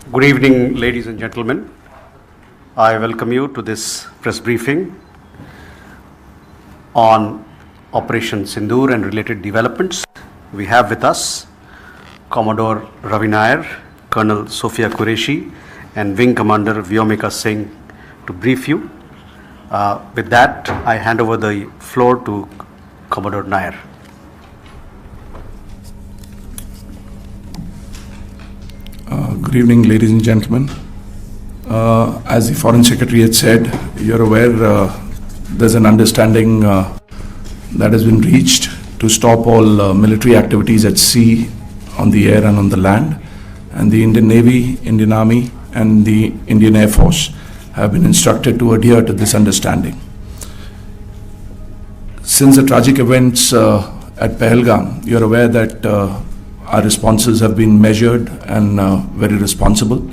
Good evening, ladies and gentlemen. I welcome you to this press briefing on Operation Sindoor and related developments. We have with us Commodore Raghu R Nair, Colonel Sofiya Qureshi, and Wing Commander Vyomika Singh to brief you. With that, I hand over the floor to Commodore Nair. Good evening, ladies and gentlemen. As the Foreign Secretary had said, you're aware there's an understanding that has been reached to stop all military activities at sea, on the air and on the land. And the Indian Navy, Indian Army and the Indian Air Force have been instructed to adhere to this understanding. Since the tragic events at Pahalgam, you're aware that our responses have been measured and very responsible.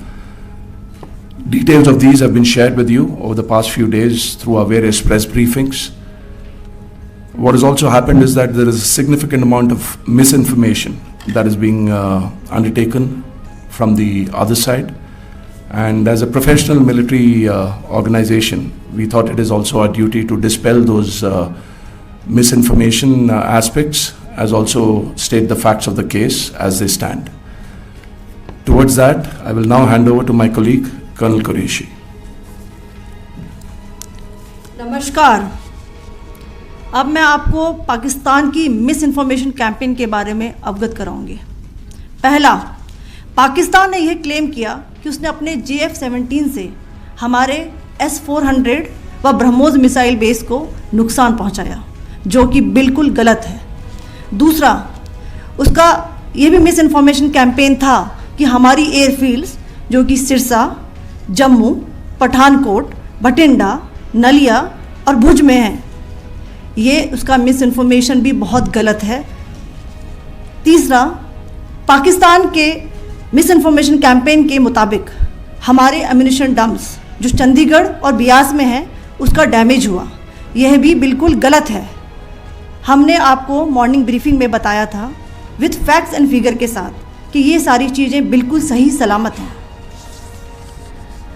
Details of these have been shared with you over the past few days through our various press briefings. What has also happened is that there is a significant amount of misinformation that is being undertaken from the other side. And as a professional military organization, we thought it is also our duty to dispel those misinformation aspects, as also state the facts of the case as they stand. Towards that, I will now hand over to my colleague, Colonel Qureshi. नमस्कार। अब मैं आपको पाकिस्तान की miss information campaign के बारे में अवगत कराऊंगी। पहला, पाकिस्तान ने यह क्लेम किया कि उसने अपने JF-17 से हमारे S-400 व ब्रह्मोस मिसाइल बेस को नुकसान पहुंचाया, जो कि बिल्कुल गलत है। दूसरा, उसका ये भी मिस इन्फॉर्मेशन कैंपेन था कि हमारी एयरफील्ड्स जो कि सिरसा, जम्मू, पठानकोट, भटिंडा, नलिया और भुज में हैं, ये उसका मिस इन्फॉर्मेशन भी बहुत गलत है। तीसरा, पाकिस्तान के मिस इन्फॉर्मेशन कैंपेन के मुताबिक हमारे एम्यूनिशन डम्प्स जो चंडीगढ़ और बियास में हैं उसका डैमेज हुआ, यह भी बिल्कुल गलत है। हमने आपको मॉर्निंग ब्रीफिंग में बताया था विद फैक्ट्स एंड फिगर के साथ कि ये सारी चीज़ें बिल्कुल सही सलामत हैं।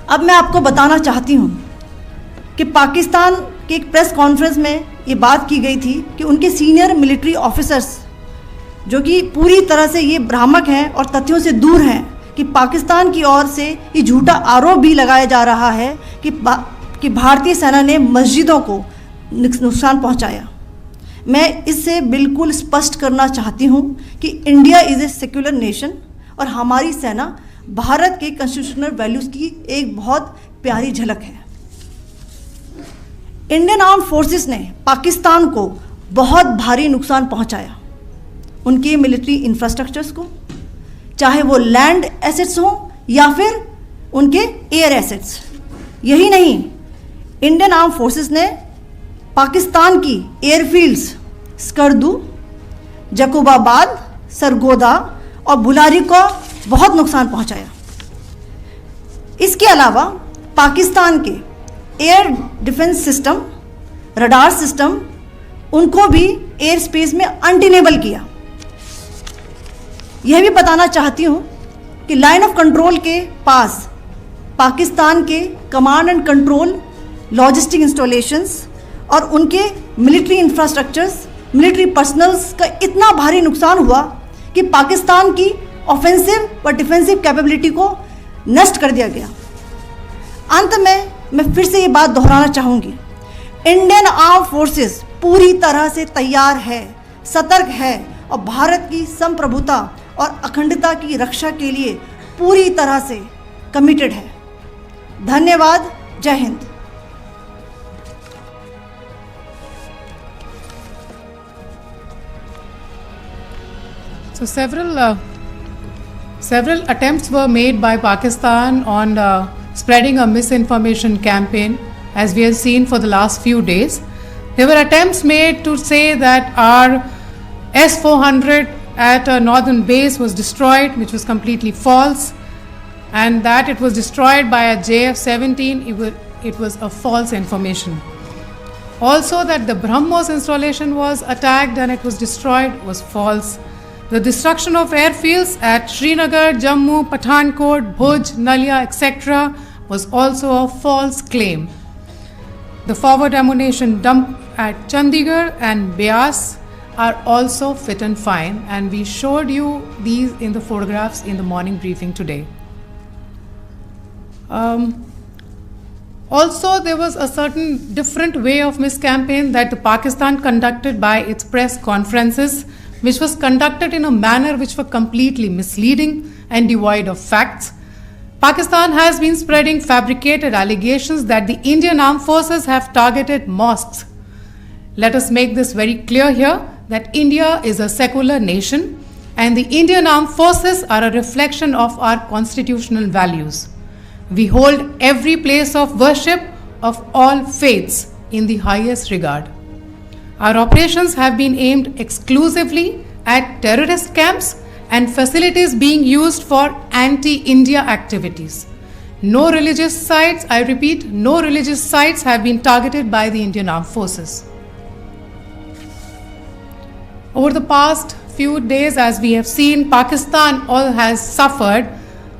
अब मैं आपको बताना चाहती हूँ कि पाकिस्तान के एक प्रेस कॉन्फ्रेंस में ये बात की गई थी कि उनके सीनियर मिलिट्री ऑफिसर्स जो कि पूरी तरह से ये भ्रामक हैं और तथ्यों से दूर हैं कि पाकिस्तान की ओर से ये झूठा आरोप भी लगाया जा रहा है कि भारतीय सेना ने मस्जिदों को नुकसान पहुंचाया। मैं इससे बिल्कुल स्पष्ट करना चाहती हूं कि India is a secular nation और हमारी सेना भारत के कॉन्स्टिट्यूशनल वैल्यूज़ की एक बहुत प्यारी झलक है। इंडियन आर्म्ड फोर्सेस ने पाकिस्तान को बहुत भारी नुकसान पहुंचाया, उनके मिलिट्री इंफ्रास्ट्रक्चर्स को, चाहे वो लैंड एसेट्स हों या फिर उनके एयर एसेट्स। यही नहीं, इंडियन आर्म्ड फोर्सेस ने पाकिस्तान की एयरफील्ड्स स्कर्दू, जकोबाबाद, सरगोदा और बुलारी को बहुत नुकसान पहुंचाया। इसके अलावा पाकिस्तान के air defence system, radar system, उनको भी एयर स्पेस में अनटेनेबल किया। यह भी बताना चाहती हूँ कि लाइन ऑफ कंट्रोल के पास पाकिस्तान के command and control logistic installations और उनके मिलिट्री इंफ्रास्ट्रक्चर्स, मिलिट्री पर्सनल्स का इतना भारी नुकसान हुआ कि पाकिस्तान की ऑफेंसिव व डिफेंसिव कैपेबिलिटी को नष्ट कर दिया गया। अंत में मैं फिर से ये बात दोहराना चाहूँगी, इंडियन आर्म फोर्सेस पूरी तरह से तैयार है, सतर्क है और भारत की संप्रभुता और अखंडता की रक्षा के लिए पूरी तरह से कमिटेड है। धन्यवाद। जय Hind. So several attempts were made by Pakistan on spreading a misinformation campaign, as we have seen for the last few days. There were attempts made to say that our S-400 at a northern base was destroyed, which was completely false, and that it was destroyed by a JF-17. It was a false information. Also, that the BrahMos installation was attacked and it was destroyed was false. The destruction of airfields at Srinagar, Jammu, Pathankot, Bhuj, Nalia, etc. was also a false claim. The forward ammunition dump at Chandigarh and Beas are also fit and fine, and we showed you these in the photographs in the morning briefing today. Also, there was a certain different way of miscampaign that the Pakistan conducted by its press conferences, which was conducted in a manner which were completely misleading and devoid of facts. Pakistan has been spreading fabricated allegations that the Indian armed forces have targeted mosques. Let us make this very clear here that India is a secular nation and the Indian armed forces are a reflection of our constitutional values. We hold every place of worship of all faiths in the highest regard. Our operations have been aimed exclusively at terrorist camps and facilities being used for anti-India activities. No religious sites, I repeat, no religious sites have been targeted by the Indian Armed Forces. Over the past few days, as we have seen, Pakistan has suffered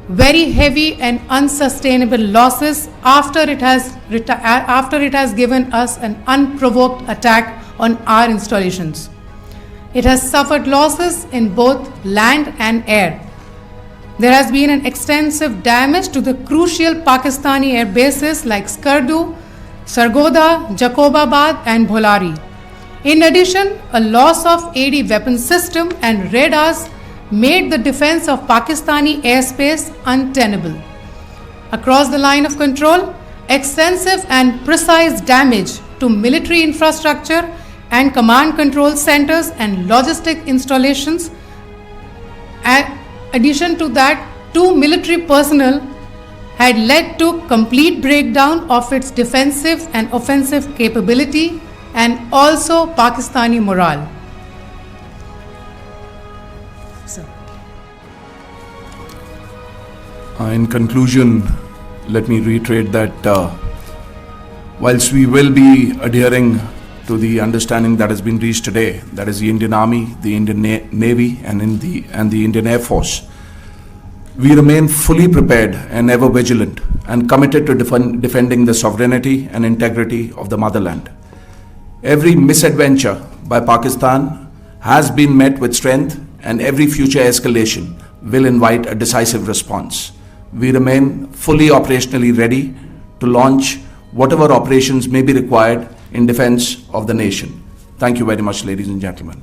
very heavy and unsustainable losses after it has given us an unprovoked attack on our installations. It has suffered losses in both land and air. There has been an extensive damage to the crucial Pakistani air bases like Skardu, Sargodha, Jacobabad and Bholari. In addition, a loss of AD weapon system and radars made the defense of Pakistani airspace untenable. Across the line of control, extensive and precise damage to military infrastructure and command control centers and logistic installations. In addition to that, 2 military personnel had led to complete breakdown of its defensive and offensive capability and also Pakistani morale. In conclusion, let me reiterate that whilst we will be adhering to the understanding that has been reached today, that is the Indian Army, the Indian Navy and the Indian Air Force, we remain fully prepared and ever vigilant and committed to defending the sovereignty and integrity of the motherland. Every misadventure by Pakistan has been met with strength and every future escalation will invite a decisive response. We remain fully operationally ready to launch whatever operations may be required in defense of the nation. Thank you very much, ladies and gentlemen.